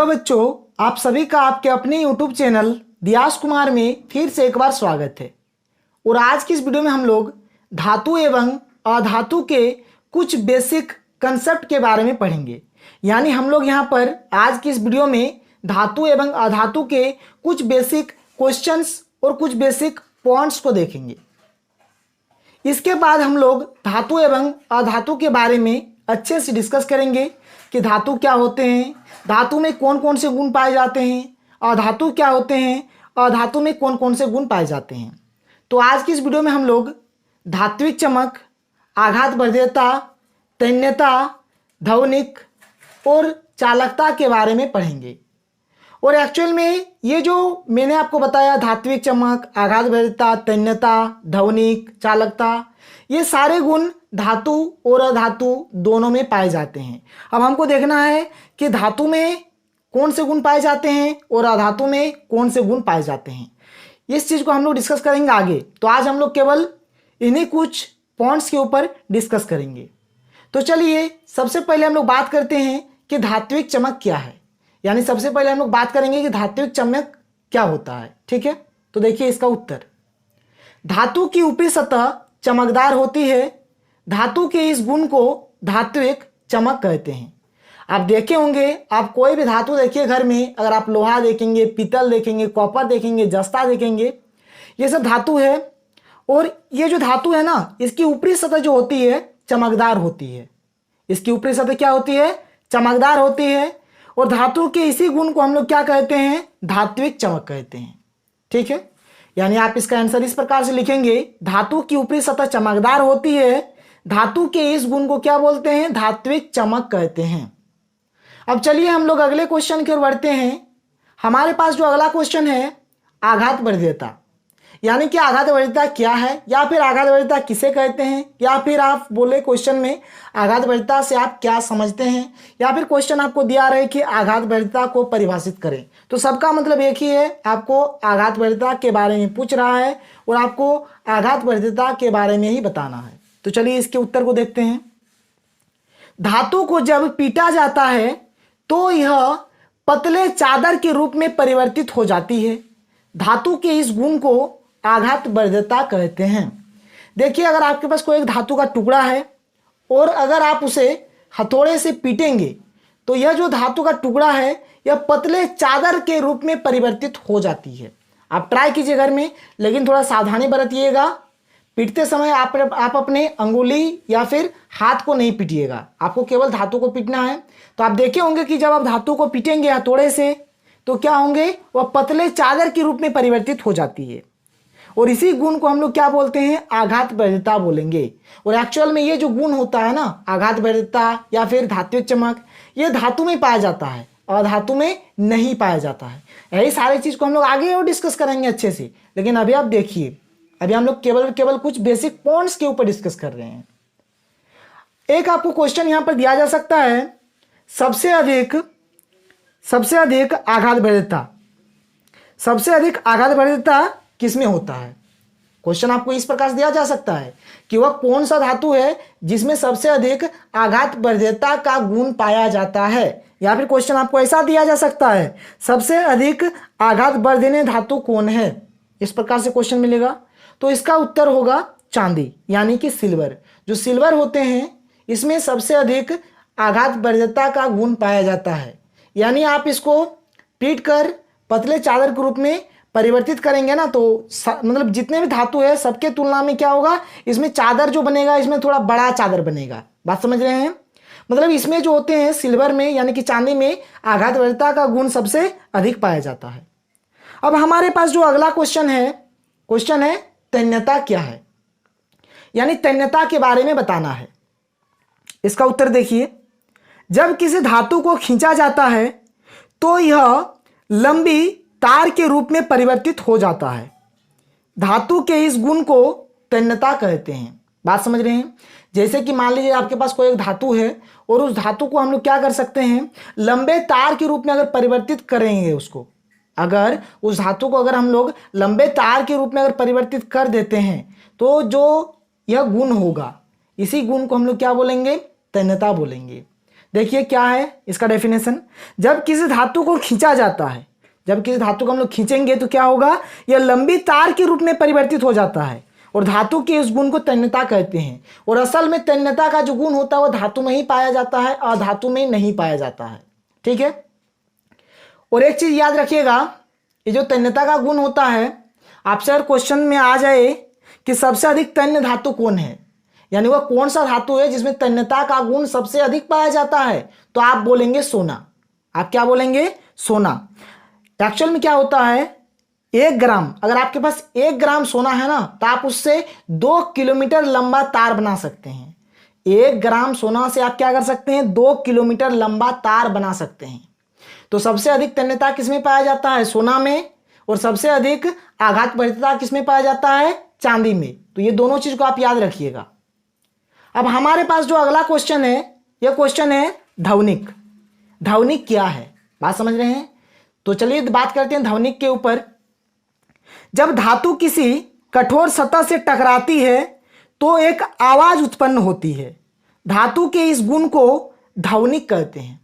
Hello बच्चों, आप सभी का आपके अपने यूट्यूब चैनल दियास कुमार में फिर से एक बार स्वागत है। और आज की इस वीडियो में हम लोग धातु एवं अधातु के कुछ बेसिक कंसेप्ट के बारे में पढ़ेंगे। यानी हम लोग यहाँ पर आज की इस वीडियो में धातु एवं अधातु के कुछ बेसिक क्वेश्चंस और कुछ बेसिक पॉइंट्स को देखेंगे। इसके बाद हम लोग धातु एवं अधातु के बारे में अच्छे से डिस्कस करेंगे कि धातु क्या होते हैं, धातु में कौन कौन से गुण पाए जाते हैं, अधातु क्या होते हैं, अधातु में कौन कौन से गुण पाए जाते हैं। तो आज की इस वीडियो में हम लोग धात्विक चमक, आघात वर्ध्यता, तन्यता, ध्वनिक और चालकता के बारे में पढ़ेंगे। और एक्चुअल में ये जो मैंने आपको बताया धात्विक चमक, आघात वर्ध्यता, तन्यता, ध्वनिक, चालकता, ये सारे गुण धातु और अधातु दोनों में पाए जाते हैं। अब हमको देखना है कि धातु में कौन से गुण पाए जाते हैं और अधातु में कौन से गुण पाए जाते हैं। इस चीज़ को हम लोग डिस्कस करेंगे आगे। तो आज हम लोग केवल इन्हीं कुछ पॉइंट्स के ऊपर डिस्कस करेंगे। तो चलिए सबसे पहले हम लोग बात करते हैं कि धात्विक चमक क्या है। यानी सबसे पहले हम लोग बात करेंगे कि धात्विक चमक क्या होता है। ठीक है, तो देखिए इसका उत्तर। धातु की ऊपरी सतह चमकदार होती है। धातु के इस गुण को धात्विक चमक कहते हैं। आप देखे होंगे, आप कोई भी धातु देखिए घर में, अगर आप लोहा देखेंगे, पीतल देखेंगे, कॉपर देखेंगे, जस्ता देखेंगे, ये सब धातु है। और ये जो धातु है ना, इसकी ऊपरी सतह जो होती है चमकदार होती है। इसकी ऊपरी सतह क्या होती है? चमकदार होती है। और धातु के इसी गुण को हम लोग क्या कहते हैं? धात्विक चमक कहते हैं। ठीक है, यानी आप इसका आंसर इस प्रकार से लिखेंगे, धातु की ऊपरी सतह चमकदार होती है। धातु के इस गुण को क्या बोलते हैं? धात्विक चमक कहते हैं। अब चलिए हम लोग अगले क्वेश्चन की ओर बढ़ते हैं। हमारे पास जो अगला क्वेश्चन है, आघात वर्ध्यता। यानी कि आघात वर्ध्यता क्या है, या फिर आघात वर्ध्यता किसे कहते हैं, या फिर आप बोले क्वेश्चन में आघात वर्ध्यता से आप क्या समझते हैं, या फिर क्वेश्चन आपको दिया रहे कि आघात वर्ध्यता को परिभाषित करें। तो सबका मतलब एक ही है, आपको आघात वर्ध्यता के बारे में पूछ रहा है और आपको आघात वर्ध्यता के बारे में ही बताना है। तो चलिए इसके उत्तर को देखते हैं। धातु को जब पीटा जाता है तो यह पतले चादर के रूप में परिवर्तित हो जाती है। धातु के इस गुण को आघात वर्ध्यता कहते हैं। देखिए, अगर आपके पास कोई एक धातु का टुकड़ा है और अगर आप उसे हथौड़े से पीटेंगे तो यह जो धातु का टुकड़ा है यह पतले चादर के रूप में परिवर्तित हो जाती है। आप ट्राई कीजिए घर में, लेकिन थोड़ा सावधानी बरतिएगा। पीटते समय आप अपने अंगुली या फिर हाथ को नहीं पीटिएगा, आपको केवल धातु को पीटना है। तो आप देखे होंगे कि जब आप धातु को पीटेंगे हथौड़े से तो क्या होंगे? वह पतले चादर के रूप में परिवर्तित हो जाती है। और इसी गुण को हम लोग क्या बोलते हैं? आघात वर्ध्यता बोलेंगे। और एक्चुअल में ये जो गुण होता है ना, आघात वर्ध्यता या फिर धात्विक चमक, ये धातु में पाया जाता है और धातु में नहीं पाया जाता है। यही सारी चीज को हम लोग आगे और डिस्कस करेंगे अच्छे से। लेकिन अभी आप देखिए, अभी हम लोग केवल कुछ बेसिक पॉइंट्स के ऊपर डिस्कस कर रहे हैं। एक आपको क्वेश्चन यहां पर दिया जा सकता है, सबसे अधिक आघात वर्ध्यता, सबसे अधिक आघात वर्ध्यता किसमें होता है? क्वेश्चन आपको इस प्रकार से दिया जा सकता है कि वह कौन सा धातु है जिसमें सबसे अधिक आघात वर्ध्यता का गुण पाया जाता है। या फिर क्वेश्चन आपको ऐसा दिया जा सकता है, सबसे अधिक आघात वर्धनीय धातु कौन है? इस प्रकार से क्वेश्चन मिलेगा। तो इसका उत्तर होगा चांदी, यानी कि सिल्वर। जो सिल्वर होते हैं इसमें सबसे अधिक आघात वर्ध्यता का गुण पाया जाता है। यानी आप इसको पीट कर पतले चादर के रूप में परिवर्तित करेंगे ना, तो मतलब जितने भी धातु है सबके तुलना में क्या होगा, इसमें चादर जो बनेगा इसमें थोड़ा बड़ा चादर बनेगा। बात समझ रहे हैं? मतलब इसमें जो होते हैं सिल्वर में यानी कि चांदी में आघात वर्ध्यता का गुण सबसे अधिक पाया जाता है। अब हमारे पास जो अगला क्वेश्चन है तन्यता क्या है, यानी तन्यता के बारे में बताना है। इसका उत्तर देखिए, जब किसी धातु को खींचा जाता है तो यह लंबी तार के रूप में परिवर्तित हो जाता है। धातु के इस गुण को तन्यता कहते हैं। बात समझ रहे हैं? जैसे कि मान लीजिए आपके पास कोई एक धातु है और उस धातु को हम लोग क्या कर सकते हैं, लंबे तार के रूप में अगर परिवर्तित करेंगे उसको, अगर उस धातु को अगर हम लोग लंबे तार के रूप में अगर परिवर्तित कर देते हैं तो जो यह गुण होगा, इसी गुण को हम लोग क्या बोलेंगे? तन्यता बोलेंगे। देखिए क्या है इसका डेफिनेशन। जब किसी धातु को खींचा जाता है, जब किसी धातु को हम लोग खींचेंगे तो क्या होगा, यह लंबी तार के रूप में परिवर्तित हो जाता है और धातु के इस गुण को तन्यता कहते हैं। और असल में तन्यता का जो गुण होता है वो धातु में ही पाया जाता है, अधातु में नहीं पाया जाता है। ठीक है। और एक चीज याद रखिएगा, ये जो तन्यता का गुण होता है, आपसे अगर क्वेश्चन में आ जाए कि सबसे अधिक तन्य धातु कौन है, यानी वह कौन सा धातु है जिसमें तन्यता का गुण सबसे अधिक पाया जाता है, तो आप बोलेंगे सोना। आप क्या बोलेंगे, सोना। एक्चुअल में क्या होता है, 1 ग्राम, अगर आपके पास 1 ग्राम सोना है ना, तो आप उससे 2 किलोमीटर लंबा तार बना सकते हैं। 1 ग्राम सोना से आप क्या कर सकते हैं, 2 किलोमीटर लंबा तार बना सकते हैं। तो सबसे अधिक तन्यता किसमें पाया जाता है, सोना में, और सबसे अधिक आघात परिता किसमें पाया जाता है, चांदी में। तो ये दोनों चीज को आप याद रखिएगा। अब हमारे पास जो अगला क्वेश्चन है, यह क्वेश्चन है ध्वनिक। ध्वनिक क्या है, बात समझ रहे हैं। तो चलिए बात करते हैं ध्वनिक के ऊपर। जब धातु किसी कठोर सतह से टकराती है तो एक आवाज उत्पन्न होती है। धातु के इस गुण को ध्वनिक कहते हैं।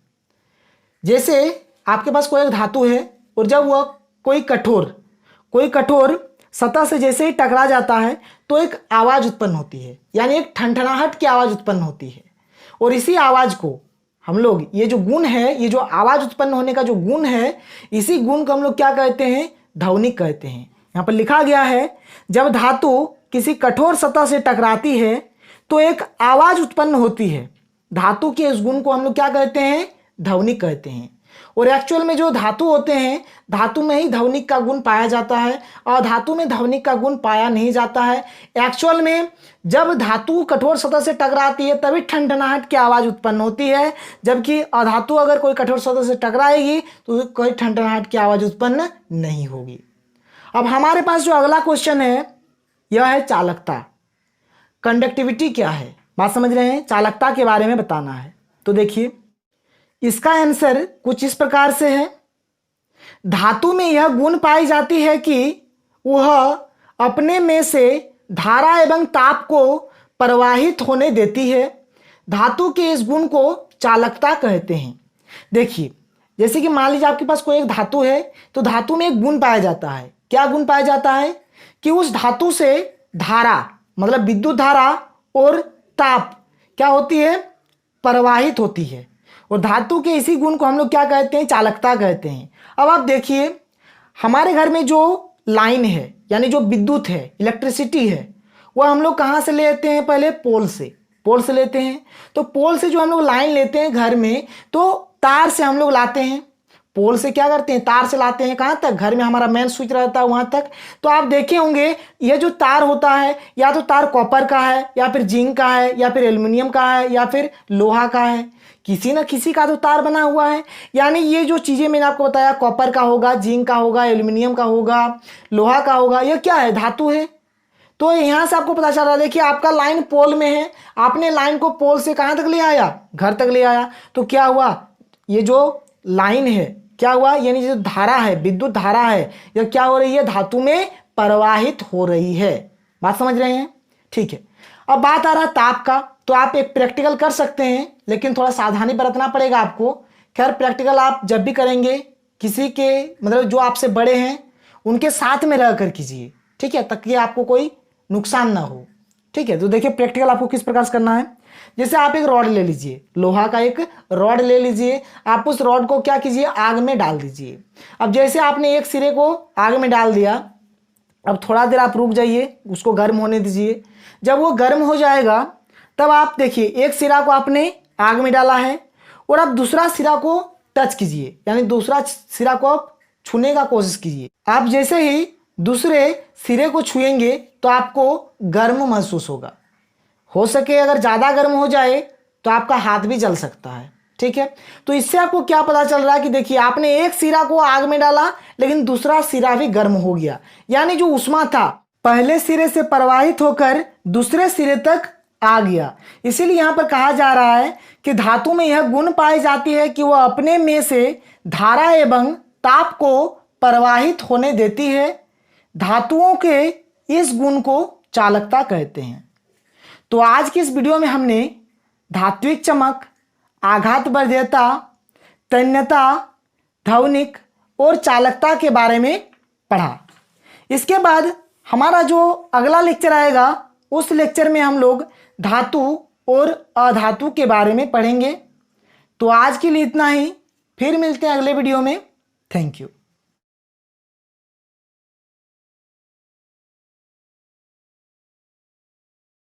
जैसे आपके पास कोई एक धातु है और जब वह कोई कठोर सतह से जैसे ही टकरा जाता है तो एक आवाज उत्पन्न होती है, यानी एक ठनठनाहट की आवाज उत्पन्न होती है। और इसी आवाज को हम लोग, ये जो गुण है, ये जो आवाज उत्पन्न होने का जो गुण है, इसी गुण को हम लोग क्या कहते हैं, ध्वनिक कहते हैं। यहां पर लिखा गया है, जब धातु किसी कठोर सतह से टकराती है तो एक आवाज उत्पन्न होती है। धातु के इस गुण को हम लोग क्या कहते हैं, ध्वनिक कहते हैं। और एक्चुअल में जो धातु होते हैं, धातु में ही ध्वनिक का गुण पाया जाता है और धातु में ध्वनिक का गुण पाया नहीं जाता है। एक्चुअल में जब धातु कठोर सतह से टकराती है तभी ठनठनाहट की आवाज उत्पन्न होती है, जबकि अधातु अगर कोई कठोर सतह से टकराएगी तो कोई ठनठनाहट की आवाज उत्पन्न नहीं होगी। अब हमारे पास जो अगला क्वेश्चन है यह है चालकता। कंडक्टिविटी क्या है, बात समझ रहे हैं, चालकता के बारे में बताना है। तो देखिए इसका आंसर कुछ इस प्रकार से है। धातु में यह गुण पाई जाती है कि वह अपने में से धारा एवं ताप को प्रवाहित होने देती है। धातु के इस गुण को चालकता कहते हैं। देखिए जैसे कि मान लीजिए आपके पास कोई एक धातु है, तो धातु में एक गुण पाया जाता है। क्या गुण पाया जाता है कि उस धातु से धारा, मतलब विद्युत धारा और ताप क्या होती है, प्रवाहित होती है। और धातु के इसी गुण को हम लोग क्या कहते हैं, चालकता कहते हैं। अब आप देखिए हमारे घर में जो लाइन है, यानी जो विद्युत है, इलेक्ट्रिसिटी है, वह हम लोग कहाँ से लेते हैं, पहले पोल से लेते हैं। तो पोल से जो हम लोग लाइन लेते हैं घर में, तो तार से हम लोग लाते हैं। पोल से क्या करते हैं, तार से लाते हैं कहाँ तक, घर में हमारा मेन स्विच रहता है वहाँ तक। तो आप देखे होंगे यह जो तार होता है, या तो तार कॉपर का है, या फिर जिंक का है, या फिर एल्युमिनियम का है, या फिर लोहा का है। किसी ना किसी का तो तार बना हुआ है। यानी ये जो चीज़ें मैंने आपको बताया, कॉपर का होगा, जिंक का होगा, एल्युमिनियम का होगा, लोहा का होगा, यह क्या है, धातु है। तो यहाँ से आपको पता चल रहा है, देखिए आपका लाइन पोल में है, आपने लाइन को पोल से कहाँ तक ले आया, घर तक ले आया। तो क्या हुआ, ये जो लाइन है क्या हुआ, यानी जो धारा है, विद्युत धारा है, यह क्या हो रही है, धातु में प्रवाहित हो रही है। बात समझ रहे हैं, ठीक है। अब बात आ रहा है ताप का। तो आप एक प्रैक्टिकल कर सकते हैं, लेकिन थोड़ा सावधानी बरतना पड़ेगा आपको। खैर प्रैक्टिकल आप जब भी करेंगे किसी के, मतलब जो आपसे बड़े हैं उनके साथ में रह कर कीजिए, ठीक है, ताकि आपको कोई नुकसान ना हो, ठीक है। तो देखिए प्रैक्टिकल आपको किस प्रकार से करना है। जैसे आप एक रॉड ले लीजिए, लोहा का एक रॉड ले लीजिए, आप उस रॉड को क्या कीजिए, आग में डाल दीजिए। अब जैसे आपने एक सिरे को आग में डाल दिया, अब थोड़ा देर आप रुक जाइए, उसको गर्म होने दीजिए। जब वो गर्म हो जाएगा तब आप देखिए एक सिरा को आपने आग में डाला है और अब दूसरा सिरा को टच कीजिए, यानी दूसरा सिरा को आप छूने का कोशिश कीजिए। आप जैसे ही दूसरे सिरे को छुएंगे तो आपको गर्म महसूस होगा। हो सके अगर ज़्यादा गर्म हो जाए तो आपका हाथ भी जल सकता है, ठीक है। तो इससे आपको क्या पता चल रहा है कि देखिए आपने एक सिरा को आग में डाला लेकिन दूसरा सिरा भी गर्म हो गया, यानी जो उष्मा था पहले सिरे से प्रवाहित होकर दूसरे सिरे तक आ गया। इसीलिए यहां पर कहा जा रहा है कि धातु में यह गुण पाई जाती है कि वह अपने में से धारा एवं ताप को प्रवाहित होने देती है। धातुओं के इस गुण को चालकता कहते हैं। तो आज की इस वीडियो में हमने धात्विक चमक, आघात वर्ध्यता, तन्यता, ध्वनिक और चालकता के बारे में पढ़ा। इसके बाद हमारा जो अगला लेक्चर आएगा उस लेक्चर में हम लोग धातु और अधातु के बारे में पढ़ेंगे। तो आज के लिए इतना ही, फिर मिलते हैं अगले वीडियो में। Thank you.